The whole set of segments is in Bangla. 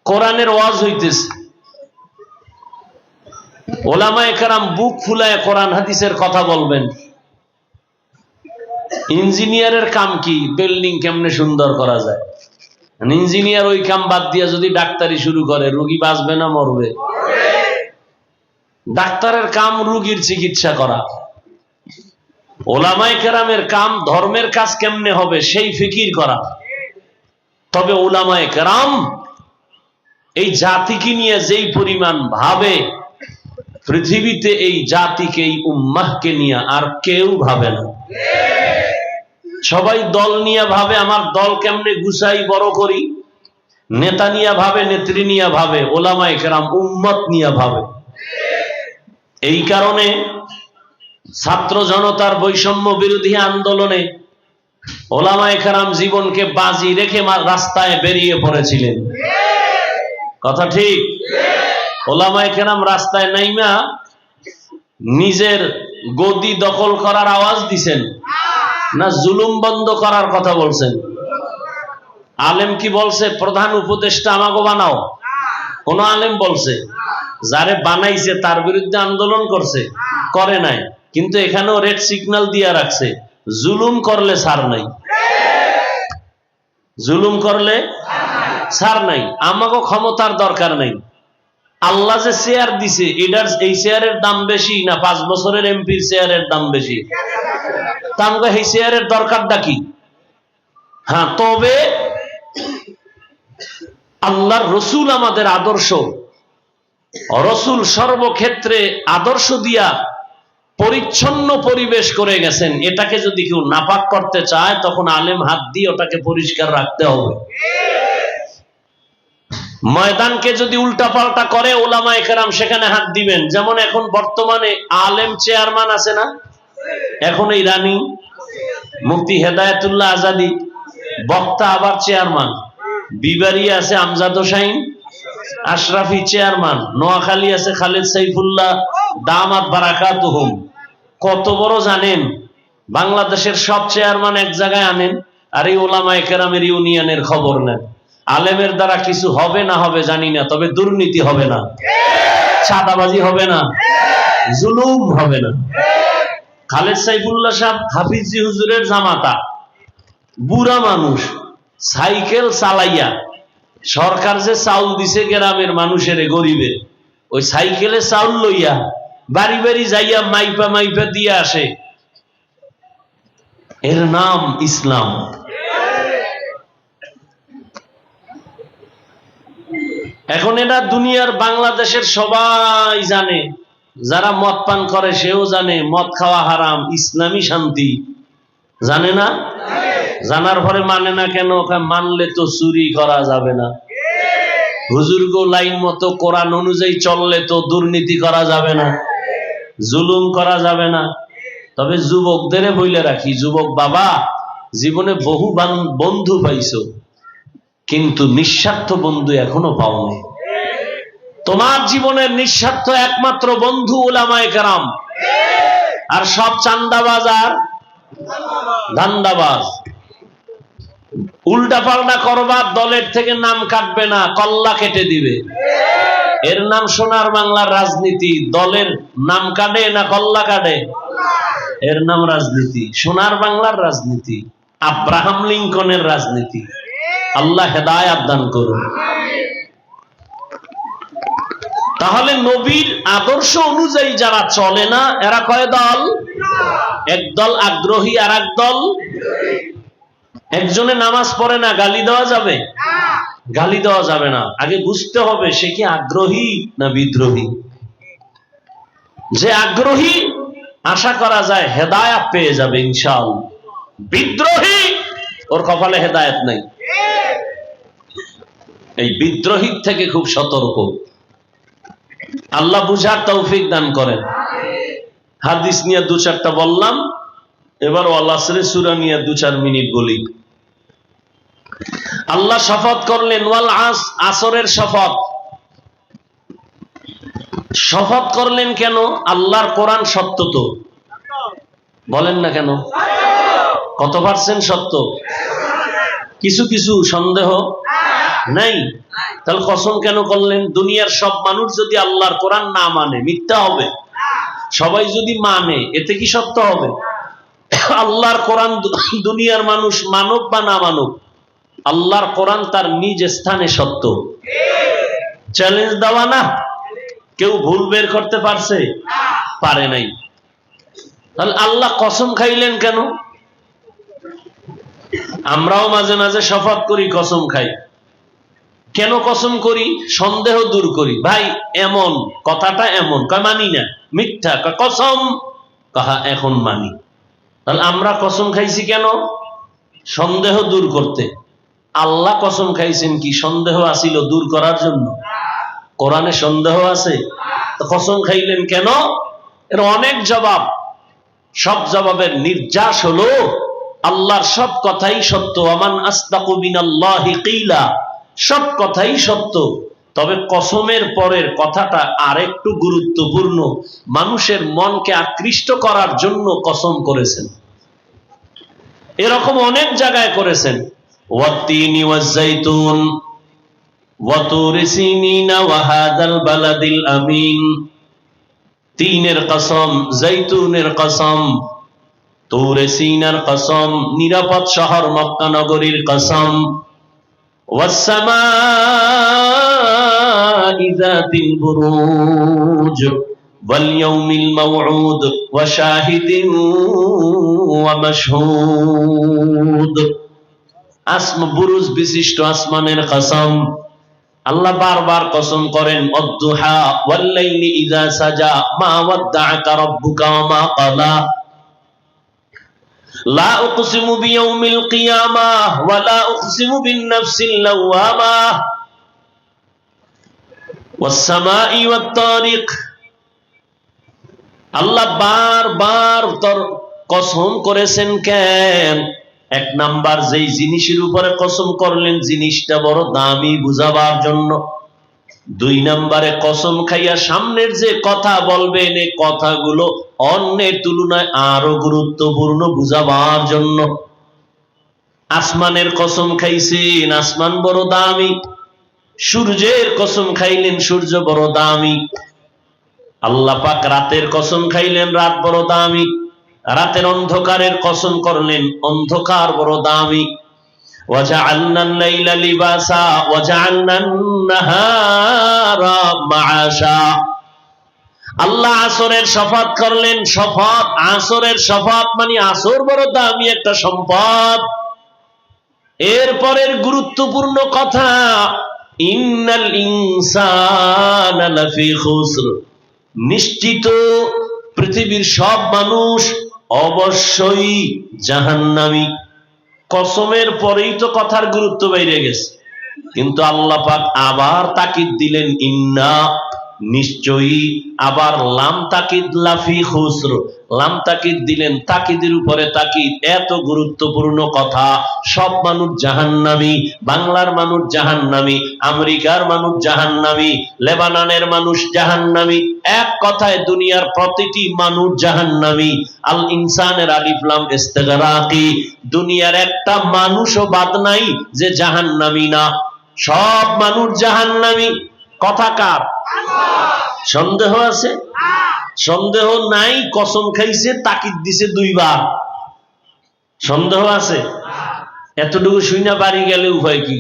কোরআনের ওয়াজ হইতেছে, ওলামায়ে কেরাম বুক ফুলায় কোরআন হাদিসের কথা বলবেন। ইঞ্জিনিয়ারের কাম কি? বিল্ডিং কেমনে সুন্দর করা যায়। ইঞ্জিনিয়ার ওই কাম বাদ দিয়ে যদি ডাক্তারি শুরু করে, রোগী বাঁচবে না মরবে? ডাক্তারের কাম রোগীর চিকিৎসা করা। ওলামায়ে কেরামের কাম ধর্মের কাজ কেমনে হবে সেই ফিকির করা। তবে ওলামায়ে কেরাম এই জাতিকে নিয়ে যেই পরিমাণ ভাবে, পৃথিবীতে এই জাতিকে, এই উম্মাহকে নিয়ে আর কেউ ভাবে না। সবাই দল নিয়ে ভাবে, আমার দল কেমনে গুছাই বড় করি। নেতা নিয়ে ভাবে, নেত্রী নিয়ে ভাবে। ওলামায়ে কেরাম উম্মত নিয়ে ভাবে। এই কারণে ছাত্র জনতার বৈষম্য বিরোধী আন্দোলনে ওলামায়ে কেরাম জীবনকে বাজি রেখে রাস্তায় বেরিয়ে পড়েছিলেন। কথা ঠিক? ওলামায়ে কেরাম রাস্তায় নাইমা নিজের গদি দখল করার আওয়াজ দিছেন না জুলুম বন্ধ করার কথা বলছেন? আলেম কি বলছে প্রধান উপদেষ্টা আমাকে বানাও? কোন আলেম বলছে? যারে বানাইছে তার বিরুদ্ধে আন্দোলন করছে? করে নাই। কিন্তু এখানেও রেড সিগন্যাল দিয়ে রাখছে, জুলুম করলে ছাড় নাই। জুলুম করলে ছাড় নাই। আমাকে ক্ষমতার দরকার নাই। আল্লাহ যে চেয়ার দিছে, এটার এই চেয়ারের দাম বেশি না 5 বছরের এমপির চেয়ারের দাম বেশি? তা আমাকে এই চেয়ারের দরকারটা কি? হ্যাঁ, তবে আল্লাহর রসুল আমাদের আদর্শ। রসুল সর্বক্ষেত্রে আদর্শ দিয়া পরিচ্ছন্ন পরিবেশ করে গেছেন। এটাকে যদি কেউ নাপাক করতে চায়, তখন আলেম হাত দিয়ে ওটাকে পরিষ্কার রাখতে হবে। ময়দানকে যদি উল্টা পাল্টা করে, ওলামায়ে কেরাম সেখানে হাত দিবেন। যেমন এখন বর্তমানে আলেম চেয়ারম্যান আছে না? এখন এই রানী মুফতি হেদায়েতুল্লাহ আজাদী, বক্তা আবার চেয়ারম্যান। বিবাড়ি আছে আমজাদ হোসাইন আশরাফি চেয়ারম্যান। নোয়াখালী আছে খালেদ সাইফুল্লাহ দামাত বারাকাতুহুম। কত বড় জানেন? বাংলাদেশের সব চেয়ারম্যান এক জায়গায় আনেন, আর এই ওলামায়ে কেরামের ইউনিয়নের খবর নেন। আলেমের দ্বারা কিছু হবে না হবে জানি না, তবে দুর্নীতি হবে না, চাঁদাবাজি হবে না, জুলুম হবে না। খালেদ সাইফুল্লাহ সাহেব হাফিজি হুজুরের জামাতা, বুড়া মানুষ, সাইকেল চালাইয়া সরকার যে চাউল দিছে গ্রামের মানুষের, গরিবের, ওই সাইকেলে চাউল লইয়া বাড়ি বাড়ি যাইয়া মাইপা মাইপা দিয়ে আসে। এর নাম ইসলাম। এখন এটা দুনিয়ার বাংলাদেশের সবাই জানে। যারা মদ পান করে সেও জানে মদ খাওয়া হারাম, ইসলামী শান্তি। জানে না? জানার পরে মানে না কেন? মানলে তো চুরি করা যাবে না, হুজুরগো লাইন মতো কোরআন অনুযায়ী চললে তো দুর্নীতি করা যাবে না, জুলুম করা যাবে না। তবে যুবকদের বইলে রাখি, যুবক বাবা, জীবনে বহু বন্ধু পাইছো, কিন্তু নিঃস্বার্থ বন্ধু এখনো পাওনি। তোমার জীবনের নিঃস্বার্থ একমাত্র বন্ধু উলামায়ে কেরাম। আর সব চান্দাবাজ আর ধান্দাবাজ। উল্টা পাল্টা করবা, দলের থেকে নাম কাটবে না, কল্লা কেটে দিবে। এর নাম সোনার বাংলার রাজনীতি। দলের নাম কাটে না কল্লা কাটে? এর নাম রাজনীতি, সোনার বাংলার রাজনীতি, আব্রাহাম লিঙ্কনের রাজনীতি। আল্লাহ হেদায়েত দান করুন। তাহলে নবীর আদর্শ অনুযায়ী যারা চলে না, এরা কয় দল? একদল আগ্রহী আর এক দল। একজনে নামাজ পড়ে না, গালি দেওয়া যাবে? গালি দেওয়া যাবে না। আগে বুঝতে হবে সে কি আগ্রহী না বিদ্রোহী। যে আগ্রহী আশা করা যায় হেদায়েত পেয়ে যাবে ইনশাআল্লাহ। বিদ্রোহী, ওর কপালে হেদায়েত নাই। এই বিদ্রোহীর থেকে খুব সতর্ক। আল্লাহ বুঝার তৌফিক দান করেন। হাদিস নিয়ে 2-4টা বললাম, এবার ওয়াল আসরে সূরা নিয়ে 2-4 মিনিট বলি। আল্লাহ শপথ করলেন, ওয়াল আসরের শপথ। শপথ করলেন কেন? আল্লাহর কোরআন সত্য তো, বলেন না কেন? কত % সত্য? কিছু কিছু সন্দেহ নাই। তাহলে কসম কেন করলেন? দুনিয়ার সব মানুষ যদি আল্লাহর কোরআন না মানে মিথ্যা হবে, সবাই যদি মানে এতে কি সত্য হবে? আল্লাহর কোরআন দুনিয়ার মানুষ মানব বা না মানব, আল্লাহর কোরআন তার নিজ স্থানে সত্য। চ্যালেঞ্জ দেওয়া না? কেউ ভুল বের করতে পারছে? পারে নাই। তাহলে আল্লাহ কসম খাইলেন কেন? আমরাও মাঝে মাঝে শপথ করি, কসম খাই। কেন কসম করি? সন্দেহ দূর করি। ভাই এমন কথাটা এমন, কয় মানি না, মিথ্যা, কয় কসম, কাহা এখন মানি। তাহলে আমরা কসম খাইছি কেন? সন্দেহ দূর করতে। আল্লাহ কসম খাইছেন কি সন্দেহ আসিল দূর করার জন্য? কোরআনে সন্দেহ আছে? তো কসম খাইলেন কেন? এর অনেক জবাব। সব জবাবের নির্যাস হলো আল্লাহর সব কথাই সত্য। আমান আসদাকু মিনাল্লাহি কিলা, সব কথাই সত্য। তবে কসমের পরের কথাটা আরেকটু গুরুত্বপূর্ণ। মানুষের মনকে আকৃষ্ট করার জন্য কসম করেছেন। এরকম অনেক জায়গায় করেছেন। ওয়াত্তিনি ওয়াজ্জাইতুন ওয়া তুরি সিনিনা ওয়া হাযাল বালাদিল আমিন। তিনের কসম, জাইতুনের কসম, তুরে সিনার কসম, নিরাপদ শহর মক্কা নগরীর কসম, ওয়াস সামাই যাতিল বুরুজ ওয়াল ইয়াউমিল মাউউদ ওয়া শাহিদিন ওয়া মাশহুদ। বুরুজ বিশিষ্ট আসমানের কসম। আল্লাহ বারবার কসম করেন, অদ্দুহা ওয়াল লাইলি ইযা সাজা মা ওয়াদ্দাআকা রাব্বুকা ওয়া মা ক্বালা। লা উকসিমু বিয়াউমিল কিয়ামাহ ওয়া লা উকসিমু বিন নাফসিল লাওয়ামাহ ওয়াস সামাই ওয়াত তারিক। আল্লাহ বারবার কসম করেছেন কেন? এক নাম্বার, যেই জিনিসের উপরে কসম করলেন জিনিসটা বড় দামি বুঝাবার জন্য। দুই নাম্বারে কসম খাইয়া সামনের যে কথা বলবেন এই কথাগুলো অন্যের তুলনায় আরো গুরুত্বপূর্ণ বুঝাবার জন্য। আসমানের কসম খাইছেন, আসমান বড় দামি। সূর্যের কসম খাইলেন, সূর্য বড় দামি। আল্লাহ পাক রাতের কসম খাইলেন, রাত বড় দামি। রাতের অন্ধকারের কসম করলেন, অন্ধকার বড় দামি। ওয়াজআলনাল লাইলা লিবাসা ওয়াজআলনান নাহারা মাআশা। আল্লাহ আসরের শপথ করলেন, শপথ, আসরের শপথ মানে আসর বড় দামি একটা সম্পদ। এরপরের গুরুত্বপূর্ণ কথা, ইন্নাল ইনসানা লাফি খুসর। নিশ্চিত পৃথিবীর সব মানুষ অবশ্যই জাহান্নামী। কসমের পরেই তো কথার গুরুত্ব বেড়ে গেছে, কিন্তু আল্লাহ পাক আবার তাকিদ দিলেন, ইন্না, নিশ্চয়ই। আবার লাম তাকিদ, লাফি খুসর, লাম তাকিদ দিলেন, তাকিদের উপরে তাকিদ। এত গুরুত্বপূর্ণ কথা। সব মানুষ জাহান্নামী। বাংলার মানুষ জাহান্নামী, আমেরিকার মানুষ জাহান্নামী, লেবাননের মানুষ জাহান্নামী। এক কথায় দুনিয়ার প্রতিটি মানুষ জাহান্নামী। আল ইনসানের আলিফ লাম ইস্তিগরাকি। দুনিয়ার একটা মানুষও বাদ নাই যে জাহান্নামী না। সব মানুষ জাহান্নামী। কথা কার? সন্দেহ আছে? সন্দেহ নাই। কসম খাইছে, তাকিদ দিছে দুইবার। সন্দেহ আছে? এতটুকু শুইনা বাড়ি গেলে উপায় কি?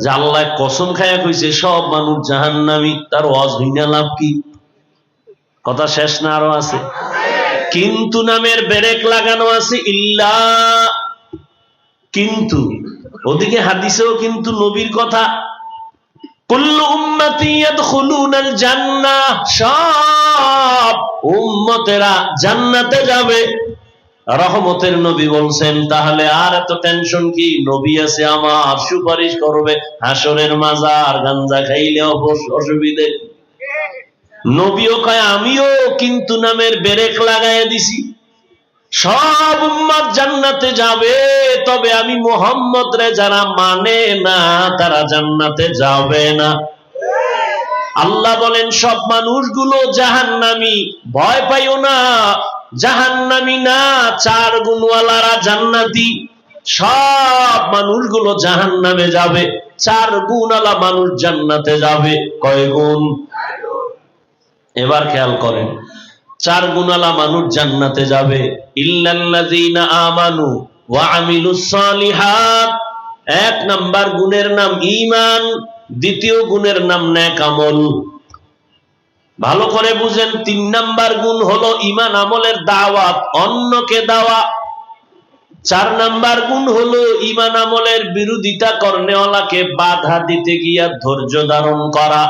যে আল্লাহ কসম খাইয়া কইছে সব মানুষ জাহান্নামী, তার ওয়াজ হইনা লাভ কি? কথা শেষ না? আরো আছে। কিন্তু নামের ব্রেক লাগানো আছে। ইল্লা, কিন্তু। ওদিকে হাদিসেও কিন্তু নবীর কথা, কুল্লু উম্মতি ইয়াদখুলুনাল জান্নাহ, সব উম্মতেরা জান্নাতে যাবে। রহমতের নবী বলছেন, তাহলে আর এত টেনশন কি? নবী আছে আমার, সুপারিশ করবে হাসরের মাজার। গাঞ্জা খাইলে অসুবিধে। নবীও কয় আমিও কিন্তু নামের ব্রেক লাগাইয়া দিছি। সব উম্মত জান্নাতে যাবে, তবে আমি মুহাম্মদ রে যারা মানে না তারা জান্নাতে যাবে না। আল্লাহ বলেন সব মানুষগুলো জাহান্নামী, ভয় পাইও না, জাহান্নামী না, চার গুণওয়ালারা জান্নাতি। সব মানুষগুলো জাহান্নামে যাবে, 4 গুণওয়ালা মানুষ জান্নাতে যাবে। কয় গুণ? এবার খেয়াল করেন, 4 গুণওয়ালা মানুষ জান্নাতে যাবে। ইল্লাল্লাযীনা আমানু ওয়া আমিলুস সালিহাত। 1 নাম্বার গুণের নাম ঈমান, দ্বিতীয় গুণের নাম নেক আমল। ভালো করে বুঝেন, 3 নাম্বার গুণ হলো ঈমান আমলের দাওয়াত, অন্যকে দেওয়া। 4 নাম্বার গুণ হলো ঈমান আমলের বিরোধিতা করনেওয়ালাকে বাধা দিতে গিয়া ধৈর্য ধারণ করা।